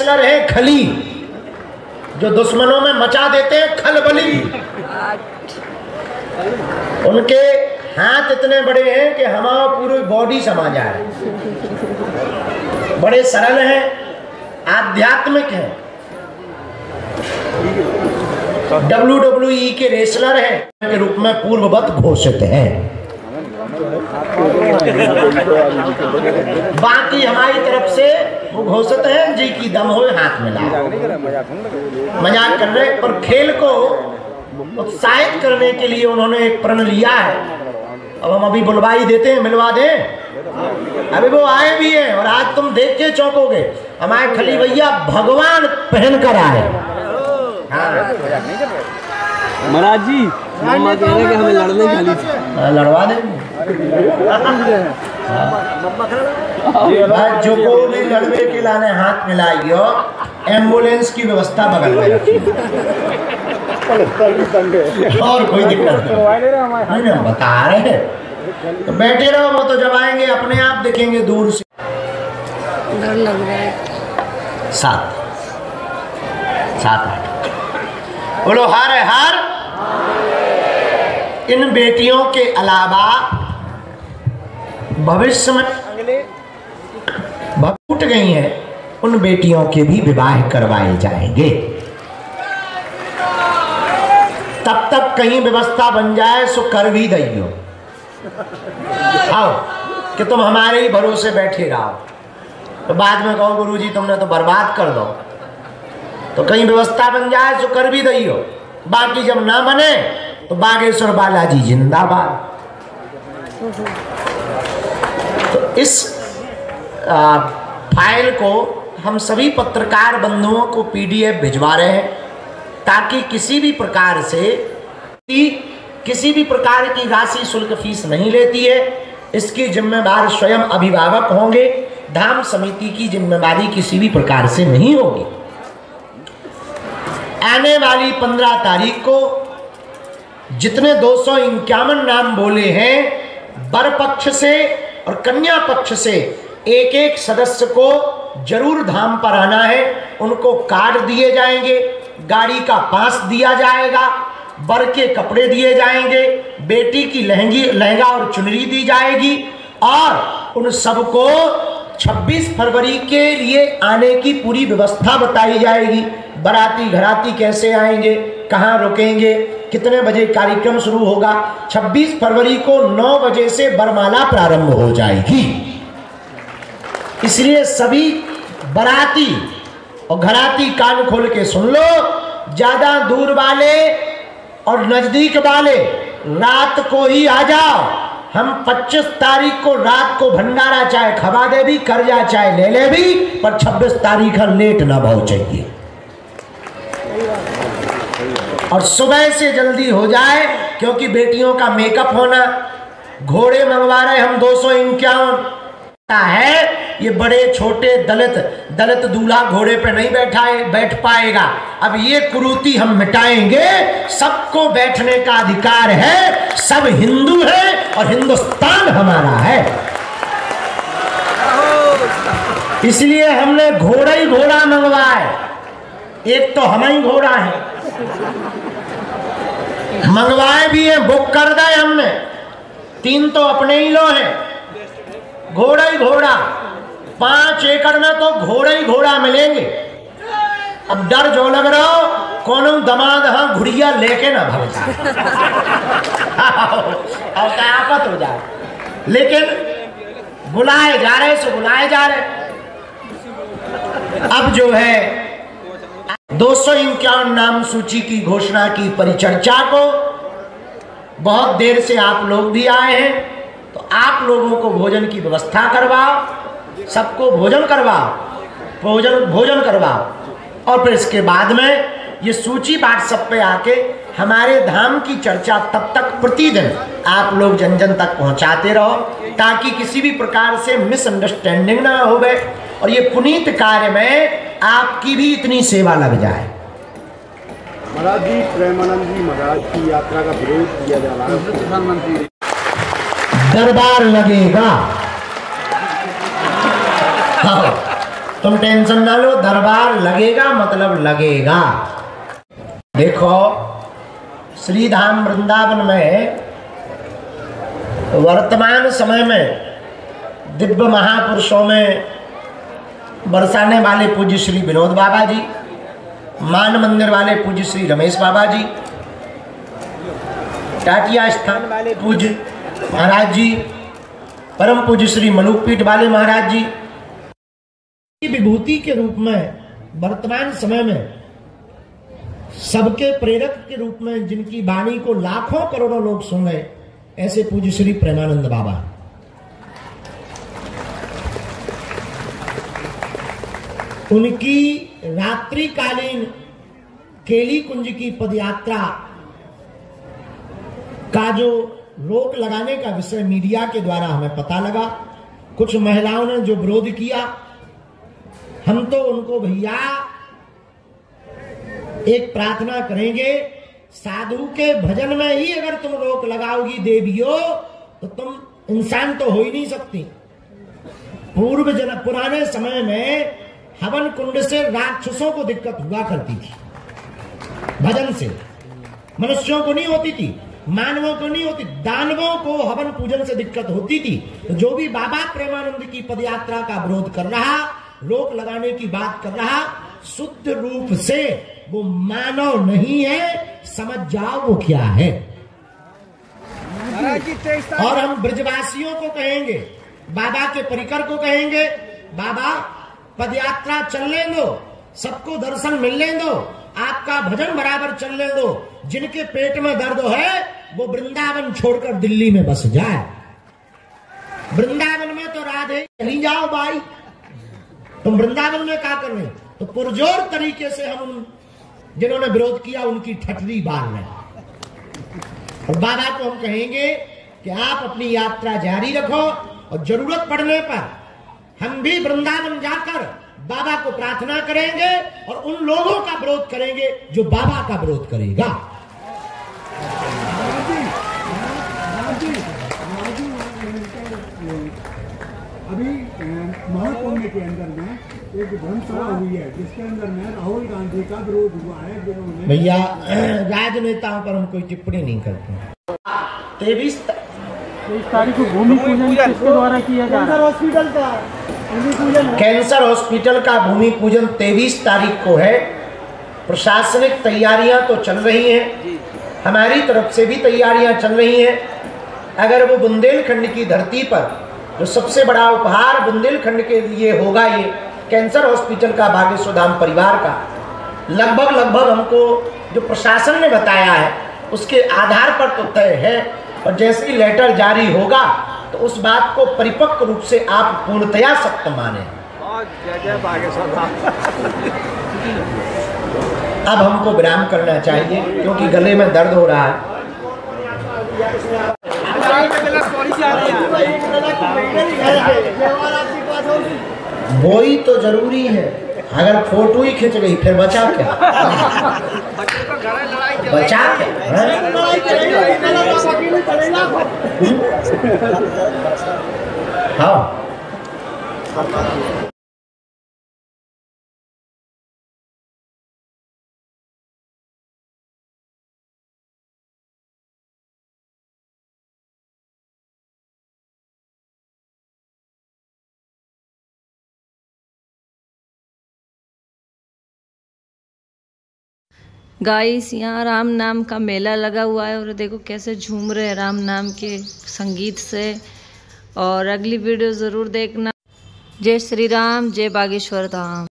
Wrestler हैं खली, जो दुश्मनों में मचा देते हैं खलबली। उनके हाथ इतने बड़े हैं कि हमारा पूरी बॉडी समा जाए। बड़े सरल हैं, आध्यात्मिक हैं। WWE के रेसलर हैं के रूप में पूर्ववत घोषित हैं। बाकी हमारी तरफ से वो घोषित है जी की दम हो हाथ मिला। मजाक कर रहे, पर खेल को उत्साहित करने के लिए उन्होंने एक प्रण लिया है। अब हम अभी बुलवाई देते हैं, मिलवा दें। अभी वो आए भी हैं और आज तुम देख के चौंकोगे। हमारे खली भैया भगवान पहन कर आए। महाराज जी मामा कह रहे हैं कि हमें लड़ने खाली थी। लड़वा देंगे। जो को भी लड़ने के लाने हाथ मिलाइयो, एम्बुलेंस की व्यवस्था बगल में रखी और कोई दिक्कत नहीं। हम बता रहे हैं तो बैठे रहो, वो तो जब आएंगे अपने आप देखेंगे दूर से। डर लग रहा है। 7 8 बोलो हर हर। इन बेटियों के अलावा भविष्य में टूट गई हैं, उन बेटियों के भी विवाह करवाए जाएंगे। तब तक कहीं व्यवस्था बन जाए सो कर भी दइयो। आओ कि तुम हमारे ही भरोसे बैठे रहो, तो बाद में कहो गुरुजी तुमने तो बर्बाद कर दो। तो कहीं व्यवस्था बन जाए तो कर भी दइयो। बाकी जब ना बने तो बागेश्वर बालाजी जिंदाबाद। तो इस फाइल को हम सभी पत्रकार बंधुओं को PDF भिजवा रहे हैं, ताकि किसी भी प्रकार से किसी भी प्रकार की राशि शुल्क फीस नहीं लेती है। इसकी जिम्मेदार स्वयं अभिभावक होंगे। धाम समिति की जिम्मेदारी किसी भी प्रकार से नहीं होगी। आने वाली 15 तारीख को जितने 251 नाम बोले हैं, वर पक्ष से और कन्या पक्ष से एक एक सदस्य को जरूर धाम पर आना है। उनको कार्ड दिए जाएंगे, गाड़ी का पास दिया जाएगा, वर के कपड़े दिए जाएंगे, बेटी की लहंगा और चुनरी दी जाएगी और उन सबको 26 फरवरी के लिए आने की पूरी व्यवस्था बताई जाएगी। बाराती घराती कैसे आएंगे, कहाँ रुकेंगे, कितने बजे कार्यक्रम शुरू होगा। 26 फरवरी को 9 बजे से बरमाला प्रारंभ हो जाएगी। इसलिए सभी बाराती और घराती कान खोल के सुन लो। ज्यादा दूर वाले और नजदीक वाले रात को ही आ जाओ। हम 25 तारीख को रात को भंडारा चाहे खवा दे भी, कर जा चाहे ले ले भी, पर 26 तारीख लेट ना भाव चाहिए और सुबह से जल्दी हो जाए, क्योंकि बेटियों का मेकअप होना। घोड़े मंगवा रहे हम 251 है। ये बड़े छोटे दलित दूल्हा घोड़े पे नहीं बैठ पाएगा। अब ये कुरीति हम मिटाएंगे। सबको बैठने का अधिकार है, सब हिंदू है और हिंदुस्तान हमारा है। इसलिए हमने घोड़ा ही घोड़ा मंगवाए। एक तो हम ही घोड़ा है, मंगवाए भी है, बुक कर दिए हमने। 3 तो अपने ही लो हैं। घोड़ा ही घोड़ा 5 एकड़ में तो घोड़ा ही घोड़ा मिलेंगे। अब डर जो लग रहा हो, कौन दमाद हाँ घुड़िया लेके ना भगता और क्या आफत हो जाए। लेकिन बुलाए जा रहे सो बुलाए जा रहे। अब जो है 251 नाम सूची की घोषणा की परिचर्चा को बहुत देर से आप लोग भी आए हैं, तो आप लोगों को भोजन की व्यवस्था करवाओ, सबको भोजन करवाओ और फिर इसके बाद में ये सूची व्हाट्सएप पे आके हमारे धाम की चर्चा तब तक प्रतिदिन आप लोग जन जन तक पहुंचाते रहो, ताकि किसी भी प्रकार से मिसअंडरस्टैंडिंग ना होवे और ये पुनीत कार्य में आपकी भी इतनी सेवा लग जाए। महाराज जी, प्रेमानंद जी महाराज की यात्रा का विरोध किया जा रहा है। प्रधानमंत्री दरबार लगेगा। तुम टेंशन ना लो, दरबार लगेगा मतलब लगेगा। देखो श्री धाम वृंदावन में वर्तमान समय में दिव्य महापुरुषों में बरसाने वाले पूज्य श्री विनोद बाबा जी, मान मंदिर वाले पूज्य श्री रमेश बाबा जी, टाटिया स्थान वाले पूज्य महाराज जी, परम पूज्य श्री मलुकपीठ वाले महाराज जी, विभूति के रूप में वर्तमान समय में सबके प्रेरक के रूप में जिनकी वाणी को लाखों करोड़ों लोग सुन रहे, ऐसे पूज्य श्री प्रेमानंद बाबा। उनकी रात्रिकालीन केली कुंज की पदयात्रा का जो रोक लगाने का विषय मीडिया के द्वारा हमें पता लगा, कुछ महिलाओं ने जो विरोध किया, हम तो उनको भैया एक प्रार्थना करेंगे, साधु के भजन में ही अगर तुम रोक लगाओगी देवियों तो तुम इंसान तो हो ही नहीं सकती। पुराने समय में हवन कुंड से राक्षसों को दिक्कत हुआ करती थी, भजन से मनुष्यों को नहीं होती थी, मानवों को नहीं होती, दानवों को हवन पूजन से दिक्कत होती थी। तो जो भी बाबा प्रेमानंद की पदयात्रा का विरोध कर रहा, रोक लगाने की बात कर रहा, शुद्ध रूप से वो मानव नहीं है, समझ जाओ वो क्या है। और हम ब्रजवासियों को कहेंगे, बाबा के परिकर को कहेंगे, बाबा पदयात्रा चलने दो, सबको दर्शन मिलने दो, आपका भजन बराबर चलने दो। जिनके पेट में दर्द है वो वृंदावन छोड़कर दिल्ली में बस जाए। वृंदावन में तो राधे चली जाओ भाई, तुम वृंदावन में क्या कर रहे? तो पुरजोर तरीके से हम जिन्होंने विरोध किया उनकी ठटरी बांध रहे। और बाबा को हम कहेंगे कि आप अपनी यात्रा जारी रखो और जरूरत पड़ने पर हम भी वृंदावन जाकर बाबा को प्रार्थना करेंगे और उन लोगों का विरोध करेंगे जो बाबा का विरोध करेगा। अभी महाकुंभ के अंदर में एक धर्मसभा हुई है जिसके अंदर में राहुल गांधी का विरोध हुआ है, जिन्होंने भैया राजनेताओं पर हम कोई टिप्पणी नहीं करते। 23 तारीख को भूमि पूजन किसके द्वारा किया जा रहा है? हॉस्पिटल का भूमि पूजन, कैंसर हॉस्पिटल का भूमि पूजन 23 तारीख को है। प्रशासनिक तैयारियां तो चल रही हैं, हमारी तरफ से भी तैयारियां चल रही हैं। अगर वो बुंदेलखंड की धरती पर जो सबसे बड़ा उपहार बुंदेलखंड के लिए होगा, ये कैंसर हॉस्पिटल का बागेश्वर धाम परिवार का, लगभग हमको जो प्रशासन ने बताया है उसके आधार पर तो तय है। और जैसे ही लेटर जारी होगा तो उस बात को परिपक्व रूप से आप पूर्णतया सत्य माने। अब हमको विराम करना चाहिए क्योंकि गले में दर्द हो रहा है। वही तो जरूरी है, अगर फोटो ही खिंच गई फिर बचा क्या? बचा क्या? हाँ गाइस, यहाँ राम नाम का मेला लगा हुआ है और देखो कैसे झूम रहे हैं राम नाम के संगीत से। और अगली वीडियो ज़रूर देखना। जय श्री राम, जय बागेश्वर धाम।